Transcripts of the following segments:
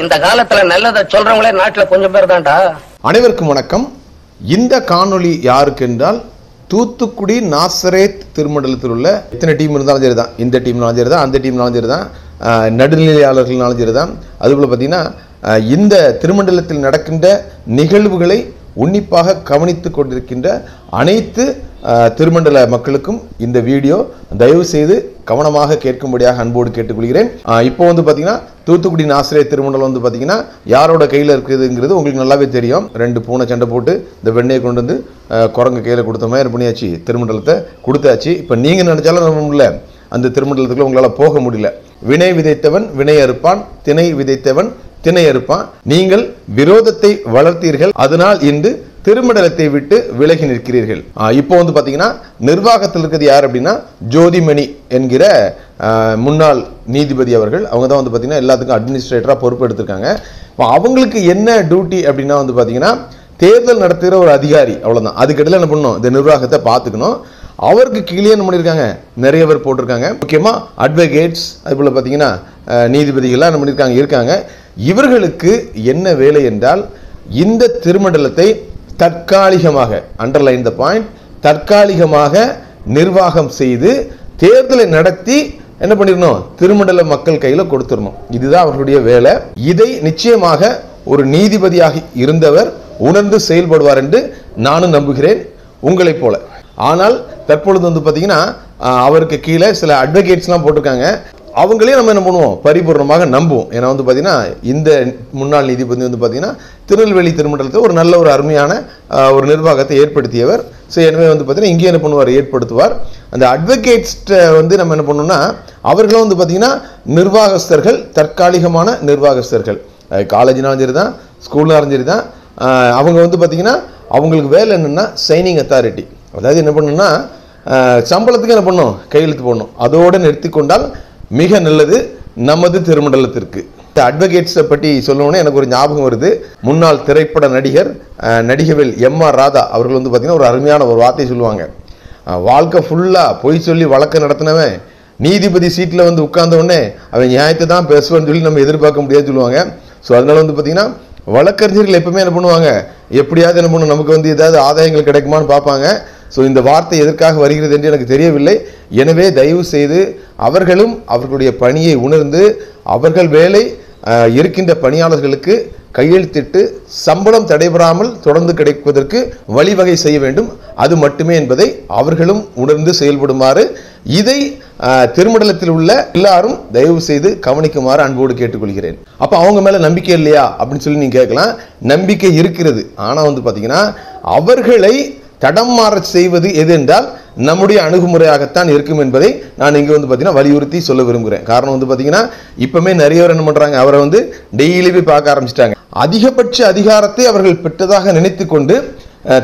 இந்த காலத்துல நல்லதை சொல்றவங்களே நாட்டுல கொஞ்சம் பேர் தான்டா. அனைவருக்கும் வணக்கம். இந்த காணொளி யாருக்கு என்றால், தூத்துக்குடி நாசரேத் திருமண்டலத்தில் உள்ள எத்தனை டீம் இருந்தாலும் சரி தான், இந்த டீம்னாலும் சரி தான், அந்த டீம்னாலும் சரி தான், நடுநிலையாளர்கள்னாலும் சரி தான், அதுபோல் பார்த்தீங்கன்னா இந்த திருமண்டலத்தில் நடக்கின்ற நிகழ்வுகளை உன்னிப்பாக கவனித்து கொண்டிருக்கின்ற அனைத்து திருமண்டல மக்களுக்கும் இந்த வீடியோ தயவு செய்து கவனமாக கேட்கும்படியாக அன்போடு கேட்டுக்கொள்கிறேன். இப்போ வந்து பார்த்தீங்கன்னா தூத்துக்குடி நாசரேத் திருமண்டலம் வந்து பார்த்தீங்கன்னா யாரோட கையில் இருக்குதுங்கிறது உங்களுக்கு நல்லாவே தெரியும். 2 பூனை சண்டை போட்டு இந்த வெண்ணையை கொண்டு வந்து குரங்கு கையில் கொடுத்த மாதிரி பண்ணியாச்சு, திருமண்டலத்தை கொடுத்தாச்சு. இப்போ நீங்கள் நினைச்சாலும் நம்ம முடியல, அந்த திருமண்டலத்துக்குள்ள உங்களால் போக முடியல. வினை விதைத்தவன் வினை அறுப்பான், திணை விதைத்தவன் திணை அறுப்பான். நீங்கள் விரோதத்தை வளர்த்தீர்கள், அதனால் இன்று திருமண்டலத்தை விட்டு விலகி நிற்கிறீர்கள். இப்போ வந்து பார்த்தீங்கன்னா நிர்வாகத்தில் இருக்கிறது யார் அப்படின்னா, ஜோதிமணி என்கிற முன்னாள் நீதிபதி அவர்கள். அவங்க தான் வந்து பார்த்தீங்கன்னா எல்லாத்துக்கும் அட்மினிஸ்ட்ரேட்டராக பொறுப்பு எடுத்திருக்காங்க. இப்போ அவங்களுக்கு என்ன டியூட்டி அப்படின்னா வந்து பார்த்தீங்கன்னா, தேர்தல் நடத்துகிற ஒரு அதிகாரி, அவ்வளோதான். அதுக்கிடையில் என்ன பண்ணணும், இந்த நிர்வாகத்தை பார்த்துக்கணும். அவருக்கு கீழே என்ன பண்ணியிருக்காங்க, நிறைய பேர் போட்டிருக்காங்க. முக்கியமாக அட்வொகேட்ஸ், அதுபோல் பார்த்தீங்கன்னா நீதிபதிகள்லாம் என்ன பண்ணியிருக்காங்க இருக்காங்க. இவர்களுக்கு என்ன வேலை என்றால், இந்த திருமண்டலத்தை தற்காலிகமாக, அண்டர்லைன் த பாயிண்ட், தற்காலிகமாக நிர்வாகம் செய்து தேர்தலை நடத்தி என்ன பண்ணிடணும், திருமண்டல மக்கள் கையில் கொடுத்துடணும். இதுதான் அவர்களுடைய வேலை. இதை நிச்சயமாக ஒரு நீதிபதியாக இருந்தவர் உணர்ந்து செயல்படுவார் என்று நானும் நம்புகிறேன், உங்களைப் போல. ஆனால் தற்பொழுது வந்து பார்த்தீங்கன்னா அவருக்கு கீழே சில அட்வொகேட்ஸ்லாம் போட்டிருக்காங்க. அவங்களே நம்ம என்ன பண்ணுவோம், பரிபூர்ணமாக நம்புவோம். ஏன்னா வந்து பார்த்தீங்கன்னா இந்த முன்னாள் நீதிபதி வந்து பார்த்தீங்கன்னா திருநெல்வேலி திருமண்டலத்தை ஒரு நல்ல ஒரு அருமையான ஒரு நிர்வாகத்தை ஏற்படுத்தியவர். ஸோ எனவே வந்து பார்த்தீங்கன்னா இங்கே என்ன பண்ணுவார், ஏற்படுத்துவார். அந்த அட்வொகேட்ஸ்ட்டை வந்து நம்ம என்ன பண்ணோம்னா, அவர்களும் வந்து பார்த்தீங்கன்னா நிர்வாகஸ்தர்கள், தற்காலிகமான நிர்வாகஸ்தர்கள். காலேஜ்னாலும் சரி தான், ஸ்கூல்னாலும் சரி தான். அவங்க வந்து பார்த்தீங்கன்னா அவங்களுக்கு வேலை என்னென்னா சைனிங் அத்தாரிட்டி. அதாவது என்ன பண்ணணும்னா, சம்பளத்துக்கு என்ன பண்ணணும், கையெழுத்து போடணும். அதோடு நிறுத்தி கொண்டால் மிக நல்லது நமது திருமண்டலத்திற்கு. இந்த அட்வொகேட்ஸை பற்றி சொல்லணும்னா எனக்கு ஒரு ஞாபகம் வருது. முன்னாள் திரைப்பட நடிகர் நடிகவேல் எம்.ஆர். ராதா அவர்கள் வந்து பார்த்தீங்கன்னா ஒரு அருமையான ஒரு வார்த்தை சொல்லுவாங்க. வாழ்க்கை ஃபுல்லாக பொய் சொல்லி வழக்கு நடத்தினவன் நீதிபதி சீட்டில் வந்து உட்கார்ந்த உடனே அவன் நியாயத்தை தான் பேசுவான்னு சொல்லி நம்ம எதிர்பார்க்க முடியாதுன்னு சொல்லுவாங்க. ஸோ அதனால வந்து பார்த்தீங்கன்னா வழக்கறிஞர்கள் எப்பவுமே என்ன பண்ணுவாங்க, எப்படியாவது என்ன பண்ணும், நமக்கு வந்து ஏதாவது ஆதாயங்கள் கிடைக்குமான்னு பார்ப்பாங்க. ஸோ இந்த வார்த்தை எதற்காக வருகிறது என்று எனக்கு தெரியவில்லை. எனவே தயவு செய்து அவர்களும் அவர்களுடைய பணியை உணர்ந்து அவர்கள் வேலை இருக்கின்ற பணியாளர்களுக்கு கையெழுத்திட்டு சம்பளம் தடைபெறாமல் தொடர்ந்து கிடைப்பதற்கு வழிவகை செய்ய வேண்டும். அது மட்டுமே என்பதை அவர்களும் உணர்ந்து செயல்படுமாறு, இதை திருமண்டலத்தில் உள்ள எல்லாரும் தயவு செய்து கவனிக்குமாறு அன்போடு கேட்டுக்கொள்கிறேன். அப்போ அவங்க மேலே நம்பிக்கை இல்லையா அப்படின்னு சொல்லி நீங்கள் கேட்கலாம். நம்பிக்கை இருக்கிறது. ஆனால் வந்து பார்த்தீங்கன்னா அவர்களை தடம் மாற செய்வது எது என்றால் நம்முடைய அணுகுமுறையாகத்தான் இருக்கும் என்பதை நான் இங்கே வந்து பார்த்தீங்கன்னா வலியுறுத்தி சொல்ல விரும்புகிறேன். காரணம் வந்து பார்த்தீங்கன்னா இப்பவுமே நிறைய பேர் என்ன பண்ணுறாங்க, அவரை வந்து டெய்லி போய் பார்க்க ஆரம்பிச்சிட்டாங்க. அதிகபட்ச அதிகாரத்தை அவர்கள் பெற்றதாக நினைத்து கொண்டு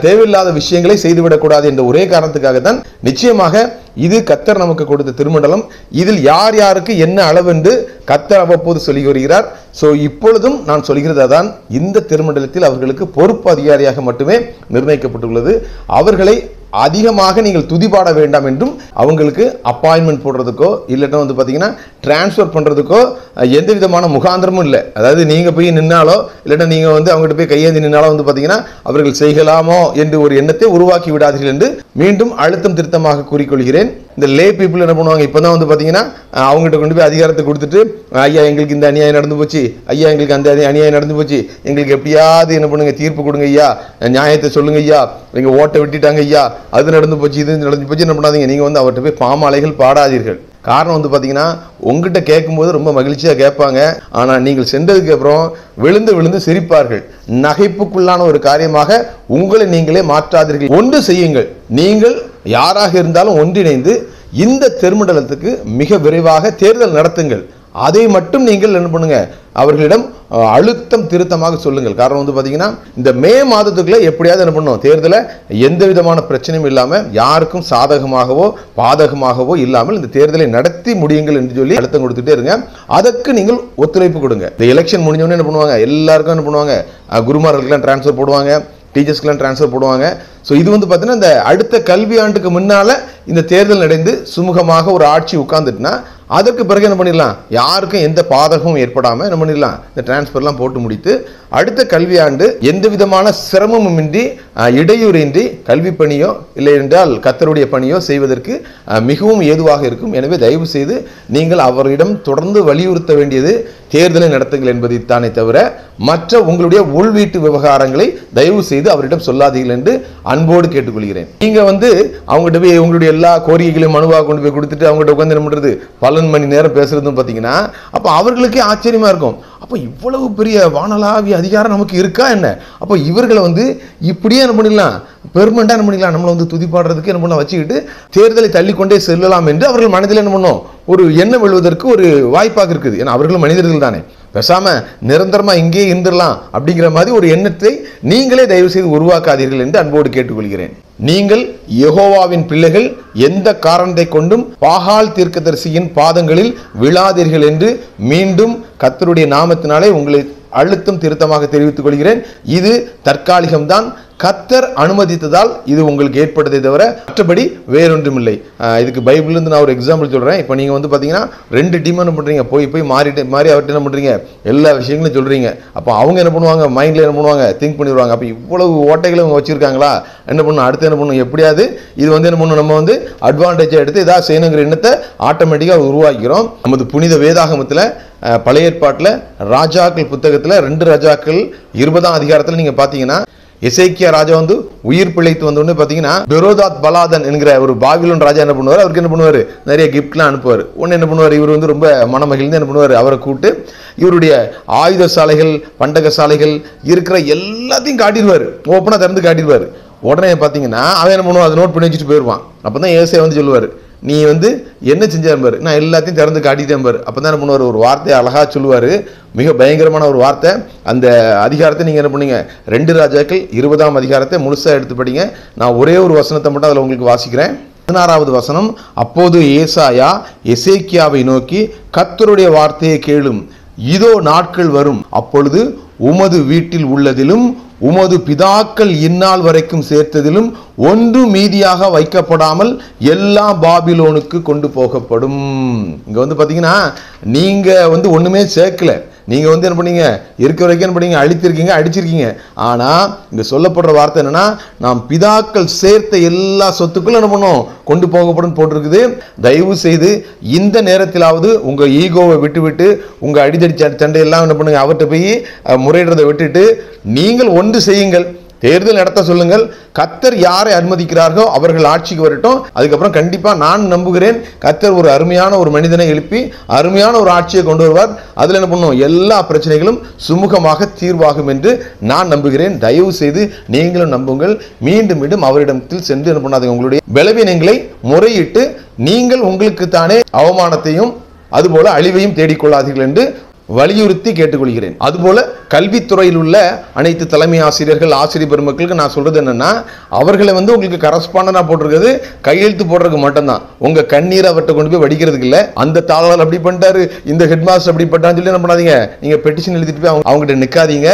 தேவையில்லாத விஷயங்களை செய்துவிடக்கூடாது என்ற ஒரே காரணத்துக்காக தான் நிச்சயமாக இது கர்த்தர் நமக்கு கொடுத்த திருமண்டலம். இதில் யார் யாருக்கு என்ன அளவு என்று கர்த்தர் அவ்வப்போது சொல்லி வருகிறார். ஸோ இப்பொழுதும் நான் சொல்கிறது அதான், இந்த திருமண்டலத்தில் அவர்களுக்கு பொறுப்பு அதிகாரியாக மட்டுமே நிர்ணயிக்கப்பட்டுள்ளது. அவர்களை அதிகமாக நீங்கள் துதிபாட வேண்டாம் என்றும், அவங்களுக்கு அப்பாயின்மெண்ட் போடுறதுக்கோ இல்லைன்னா வந்து பார்த்தீங்கன்னா டிரான்ஸ்ஃபர் பண்ணுறதுக்கோ எந்த விதமான முகாந்திரமும் இல்லை. அதாவது நீங்கள் போய் நின்னாலோ இல்லைன்னா நீங்கள் வந்து அவங்ககிட்ட போய் கையேந்தி நின்னாலோ வந்து பார்த்தீங்கன்னா அவர்கள் செய்யலாமோ என்று ஒரு எண்ணத்தை உருவாக்கி விடாதீர்கள் என்று மீண்டும் அழுத்தம் திருத்தமாக கூறிக்கொள்கிறேன். இந்த லே பீப்புள் என்ன பண்ணுவாங்க, இப்போ தான் வந்து பார்த்தீங்கன்னா அவங்ககிட்ட கொண்டு போய் அதிகாரத்தை கொடுத்துட்டு, ஐயா எங்களுக்கு இந்த அநியாயம் நடந்து போச்சு, ஐயா எங்களுக்கு அந்த அநியாயம் நடந்து போச்சு, எங்களுக்கு எப்படியாவது என்ன பண்ணுங்க, தீர்ப்பு கொடுங்க ஐயா, நியாயத்தை சொல்லுங்க ஐயா, எங்கள் ஓட்டை விட்டுட்டாங்க ஐயா, அது நடந்து போச்சு இது நடந்து போச்சு, என்ன பண்ணாதீங்க. நீங்கள் வந்து அவர்கிட்ட போய் பாமாலைகள் பாடாதீர்கள். காரணம் வந்து பார்த்தீங்கன்னா உங்ககிட்ட கேட்கும்போது ரொம்ப மகிழ்ச்சியாக கேட்பாங்க. ஆனால் நீங்கள் சென்றதுக்கு அப்புறம் விழுந்து விழுந்து சிரிப்பார்கள். நகைப்புக்குள்ளான ஒரு காரியமாக உங்களை நீங்களே மாற்றாதீர்கள். ஒன்று செய்யுங்கள். நீங்கள் யாராக இருந்தாலும் ஒன்றிணைந்து இந்த திருமண்டலத்துக்கு மிக விரைவாக தேர்தல் நடத்துங்கள். அதை மட்டும் நீங்கள் என்ன பண்ணுங்க, அவர்களிடம் அழுத்தம் திருத்தமாக சொல்லுங்கள். காரணம் வந்து பார்த்தீங்கன்னா இந்த மே மாதத்துக்குள்ள எப்படியாவது என்ன பண்ணணும், தேர்தலை எந்த விதமான பிரச்சனையும் இல்லாமல் யாருக்கும் சாதகமாகவோ பாதகமாகவோ இல்லாமல் இந்த தேர்தலை நடத்தி முடியுங்கள் என்று சொல்லி அழுத்தம் கொடுத்துட்டே இருங்க. அதற்கு நீங்கள் ஒத்துழைப்பு கொடுங்க. இந்த எலெக்ஷன் முடிஞ்சோடனே என்ன பண்ணுவாங்க, எல்லாருக்கும் என்ன பண்ணுவாங்க, குருமார்களுக்கெல்லாம் டிரான்ஸ்ஃபர் போடுவாங்க, டீச்சர்ஸ்க்கெல்லாம் டிரான்ஸ்ஃபர் போடுவாங்க. ஸோ இது வந்து பார்த்தீங்கன்னா இந்த அடுத்த கல்வி ஆண்டுக்கு முன்னால் இந்த தேர்தல் நடந்து சுமூகமாக ஒரு ஆட்சி உட்கார்ந்துட்டுனா அதற்கு பிறகு என்ன பண்ணிடலாம், யாருக்கும் எந்த பாதகமும் ஏற்படாமல் என்ன பண்ணிடலாம், இந்த டிரான்ஸ்ஃபர்லாம் போட்டு முடித்து அடுத்த கல்வியாண்டு எந்த விதமான சிரமமுமின்றி இடையூறின்றி கல்வி பணியோ இல்லை என்றால் கர்த்தருடைய பணியோ செய்வதற்கு மிகவும் ஏதுவாக இருக்கும். எனவே தயவு செய்து நீங்கள் அவரிடம் தொடர்ந்து வலியுறுத்த வேண்டியது தேர்தலை நடத்துங்கள் என்பதைத்தானே தவிர மற்ற உங்களுடைய உள்வீட்டு விவகாரங்களை தயவு செய்து அவரிடம் சொல்லாதீர்கள் என்று அன்போடு கேட்டுக்கொள்கிறேன். நீங்க அவங்ககிட்ட போய் உங்களுடைய எல்லா கோரிக்கைகளையும் மனுவாக கொண்டு போய் கொடுத்துட்டு அவங்ககிட்ட உட்காந்து என்ன பண்றது, பல மணி நேரம் பேசுறதுன்னு பார்த்தீங்கன்னா அப்ப அவர்களுக்கே ஆச்சரியமா இருக்கும். அப்போ இவ்வளவு பெரிய வானளாவிய அதிகாரம் நமக்கு இருக்கா என்ன? அப்போ இவர்களை இப்படியே என்ன பண்ணிடலாம், பெர்மனண்டா என்ன பண்ணிடலாம், நம்மளை துதிப்பாடுறதுக்கு என்ன பண்ண வச்சுக்கிட்டு தேர்தலை தள்ளிக்கொண்டே செல்லலாம் என்று அவர்கள் மனதில் என்ன பண்ணும், ஒரு எண்ணம் எழுவதற்கு ஒரு வாய்ப்பாக இருக்குது. ஏன்னா அவர்களும் மனிதர்கள் தானே, பேசாம நிரந்தரமா இங்கே இருந்துடலாம் அப்படிங்கிற மாதிரி ஒரு எண்ணத்தை நீங்களே தயவு செய்து உருவாக்காதீர்கள் என்று அன்போடு கேட்டுக்கொள்கிறேன். நீங்கள் யெகோவாவின் பிள்ளைகள், எந்த காரணத்தை கொண்டும் பாகால் தீர்க்கதரிசியின் பாதங்களில் விழாதீர்கள் என்று மீண்டும் கர்த்தருடைய நாமத்தினாலே உங்களை அழுத்தம் திருத்தமாக தெரிவித்துக் கொள்கிறேன். இது தற்காலிகம்தான், கர்த்தர் அனுமதித்ததால் இது உங்களுக்கு ஏற்பட்டதை தவிர மற்றபடி வேறொன்றுமில்லை. இதுக்கு பைபிள்லேருந்து நான் ஒரு எக்ஸாம்பிள் சொல்கிறேன். இப்போ நீங்கள் பார்த்தீங்கன்னா 2 டீம் என்ன பண்ணுறீங்க, போய் மாறி அவர்கிட்ட என்ன பண்ணுறீங்க, எல்லா விஷயங்களும் சொல்கிறீங்க. அப்போ அவங்க என்ன பண்ணுவாங்க, மைண்டில் என்ன பண்ணுவாங்க, திங்க் பண்ணிடுவாங்க. அப்போ இவ்வளவு ஓட்டைகளை அவங்க வச்சுருக்காங்களா, என்ன பண்ணணும், அடுத்து என்ன பண்ணணும், எப்படியாவது இது என்ன பண்ணணும், நம்ம அட்வான்டேஜாக எடுத்து ஏதாவது செய்யணுங்கிற எண்ணத்தை ஆட்டோமேட்டிக்காக உருவாக்கிறோம். நமது புனித வேதாகமத்தில் பழைய ஏற்பாட்டில் ராஜாக்கள் புத்தகத்தில் 2 ராஜாக்கள் 20ஆம் அதிகாரத்தில் நீங்கள் பார்த்தீங்கன்னா எசேக்கியா ராஜா உயிர் பிழைத்து வந்தோடனே பார்த்தீங்கன்னா பெரோதாத் பலாதன் என்கிற ஒரு பாபிலோன் ராஜா என்ன பண்ணுவார், அவருக்கு என்ன பண்ணுவார், நிறைய கிஃப்ட்லாம் அனுப்புவார். ஒன்று என்ன பண்ணுவார், இவர் ரொம்ப மனமகிழ்ந்து என்ன பண்ணுவார், அவரை கூப்பிட்டு இவருடைய ஆயுத சாலைகள் பண்டக சாலைகள் இருக்கிற எல்லாத்தையும் காட்டிடுவார், ஓப்பனாக திறந்து காட்டிடுவார். உடனே பார்த்தீங்கன்னா அவன் என்ன பண்ணுவான், அதை நோட் பண்ணி வச்சுட்டு போயிடுவான். அப்போ தான் ஏசையா சொல்லுவார், நீ என்ன செஞ்சார் பாரு, நான் எல்லாத்தையும் திறந்து காட்டிட்டேன் பாரு. அப்போ தான் என்ன பண்ணுவார், ஒரு வார்த்தையை அழகாக சொல்லுவார், மிக பயங்கரமான ஒரு வார்த்தை. அந்த அதிகாரத்தை நீங்கள் என்ன பண்ணீங்க, 2 ராஜாக்கள் 20ஆம் அதிகாரத்தை முழுசாக எடுத்து படிங்க. நான் ஒரே ஒரு வசனத்தை மட்டும் அதில் உங்களுக்கு வாசிக்கிறேன். 16வது வசனம். அப்போது ஏசாயா எசேக்கியாவை நோக்கி, கர்த்தருடைய வார்த்தையை கேளும், இதோ நாட்கள் வரும், அப்பொழுது உமது வீட்டில் உள்ளதிலும் உமது பிதாக்கள் இந்நாள் வரைக்கும் சேர்த்ததிலும் ஒன்று மீதியாக வைக்கப்படாமல் எல்லா பாபிலோனுக்கு கொண்டு போகப்படும். இங்க பாத்தீங்கன்னா நீங்க ஒண்ணுமே சேர்க்கல, நீங்க என்ன பண்ணீங்க, இருக்க வரைக்கும் என்ன பண்ணீங்க, அழித்திருக்கீங்க, அடிச்சிருக்கீங்க. ஆனா இங்க சொல்லப்படுற வார்த்தை என்னன்னா, நாம் பிதாக்கள் சேர்த்த எல்லா சொத்துக்களும் என்ன பண்ணோம், கொண்டு போகப்படும் போட்டிருக்குது. தயவு செய்து இந்த நேரத்திலாவது உங்க ஈகோவை விட்டுவிட்டு உங்க அடிதடி சண்டையெல்லாம் என்ன பண்ணுங்க, அவர்கிட்ட போய் முறையிடுறதை விட்டுட்டு நீங்கள் ஒன்று செய்யுங்கள், தேர்தல் நடத்த சொல்லுங்கள். கர்த்தர் யாரை அனுமதிக்கிறார்களோ அவர்கள் ஆட்சிக்கு வரட்டும். அதுக்கப்புறம் கண்டிப்பா நான் நம்புகிறேன், கர்த்தர் ஒரு அருமையான ஒரு மனிதனை எழுப்பி அருமையான ஒரு ஆட்சியை கொண்டு வருவார். அதுல என்ன பண்ணும், எல்லா பிரச்சனைகளும் சுமூகமாக தீர்வாகும் என்று நான் நம்புகிறேன். தயவு செய்து நீங்களும் நம்புங்கள். மீண்டும் மீண்டும் அவரிடத்தில் சென்று என்ன பண்ணாதீங்க, உங்களுடைய பலவீனங்களை முறையிட்டு நீங்கள் உங்களுக்கு தானே அவமானத்தையும் அதுபோல அழிவையும் தேடிக்கொள்ளாதீர்கள் என்று வலியுறுத்தி கேட்டுக்கொள்கிறேன். அதுபோல கல்வித்துறையில் உள்ள அனைத்து தலைமை ஆசிரியர்கள், ஆசிரியர் பெருமக்களுக்கு நான் சொல்றது என்னன்னா, அவர்களை உங்களுக்கு கரஸ்பாண்டனா போட்டிருக்கிறது கையெழுத்து போடுறதுக்கு மட்டும்தான். உங்க கண்ணீரை அவர்கிட்ட கொண்டு போய் வடிக்கிறதுக்கு இல்ல. அந்த தாளர் அப்படி பண்ணிட்டாரு, இந்த ஹெட்மாஸ்டர் அப்படி பண்ணான்னு சொல்லி என்ன பண்ணாதீங்க, நீங்க பெட்டிஷன் எழுதிட்டு போய் அவங்ககிட்ட நிக்காதீங்க.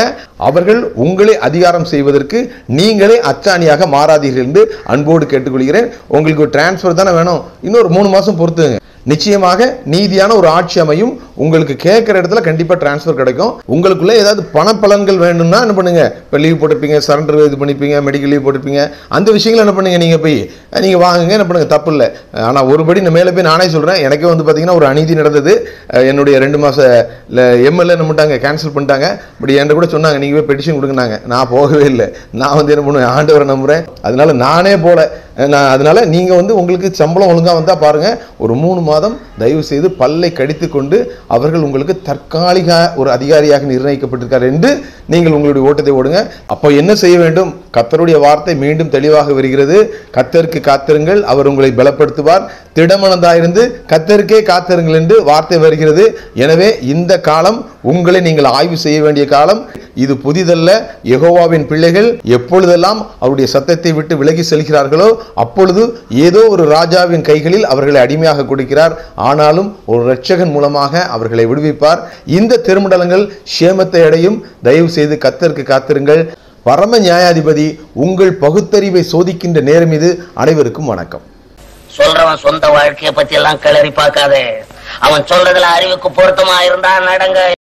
அவர்கள் உங்களை அதிகாரம் செய்வதற்கு நீங்களே அச்சாணியாக மாறாதீர்கள் என்று அன்போடு கேட்டுக்கொள்கிறேன். உங்களுக்கு ஒரு டிரான்ஸ்பர் தானே வேணும், இன்னொரு 3 மாசம் பொறுத்துங்க, நிச்சயமாக நீதியான ஒரு ஆட்சி அமையும். உங்களுக்கு கேட்கிற இடத்துல கண்டிப்பா டிரான்ஸ்பர் கிடைக்கும். உங்களுக்குள்ள ஏதாவது பண பலன்கள் வேணும்னா என்ன பண்ணுங்க, இப்போ லீவ் போட்டிருப்பீங்க, சரண்டர் இது பண்ணிப்பீங்க, மெடிக்கல் லீவ் போட்டிருப்பீங்க, அந்த விஷயங்கள் என்ன பண்ணுங்க, நீங்க போய் நீங்க வாங்குங்க, என்ன பண்ணுங்க, தப்பு இல்லை. ஆனா ஒருபடி மேலே போய் நானே சொல்றேன், எனக்கே பார்த்தீங்கன்னா ஒரு அநீதி நடந்தது. என்னுடைய 2 மாச எம்எல்ஏ என்ன பண்ணிட்டாங்க, கேன்சல் பண்ணிட்டாங்க. இப்படி என்கிட்ட கூட சொன்னாங்க, நீங்க போய் பெட்டிஷன் கொடுங்கனாங்க. நான் போகவே இல்லை. நான் என்ன பண்ணுவேன், ஆண்டவரை நம்புறேன், அதனால நானே போல. அதனால நீங்க உங்களுக்கு சம்பளம் ஒழுங்கா வந்தா பாருங்க, ஒரு 3 மாதம் தயவு செய்து பல்லை கடித்து கொண்டு அவர்கள் உங்களுக்கு தற்காலிக ஒரு அதிகாரியாக நிர்ணயிக்கப்பட்டிருக்கார் என்று நீங்கள் உங்களுடைய ஓட்டத்தை ஓடுங்க. அப்போ என்ன செய்ய வேண்டும், கர்த்தருடைய வார்த்தை மீண்டும் தெளிவாக வருகிறது. கர்த்தருக்கு காத்திருங்கள், அவர் உங்களை பலப்படுத்துவார். திடமனதாயிருந்து கர்த்தருக்கே காத்திருங்கள் என்று வார்த்தை வருகிறது. எனவே இந்த காலம் உங்களை நீங்கள் ஆய்வு செய்ய வேண்டிய காலம். இது புதிதல்ல. யெகோவாவின் பிள்ளைகள் எப்பொழுதெல்லாம் அவருடைய சத்தத்தை விட்டு விலகி செல்கிறார்களோ அப்பொழுது ஏதோ ஒரு ராஜாவின் கைகளில் அவர்களை அடிமையாக கொடுக்கிறார். ஆனாலும் ஒரு இரட்சகன் மூலமாக அவர்களை விடுவிப்பார். இந்த திருமண்டலங்கள் சேமத்தை அடையும். தயவு செய்து கர்த்தருக்கு காத்திருங்கள். பரம நியாயாதிபதி உங்கள் பகுத்தறிவை சோதிக்கின்ற நேரம் இது. அனைவருக்கும் வணக்கம். சொல்றவன் சொந்த வாழ்க்கையை பத்தி எல்லாம் கிளறி பார்க்காதே. அவன் சொல்றதுல அறிவுக்கு பொருத்தமா இருந்தா நடங்க.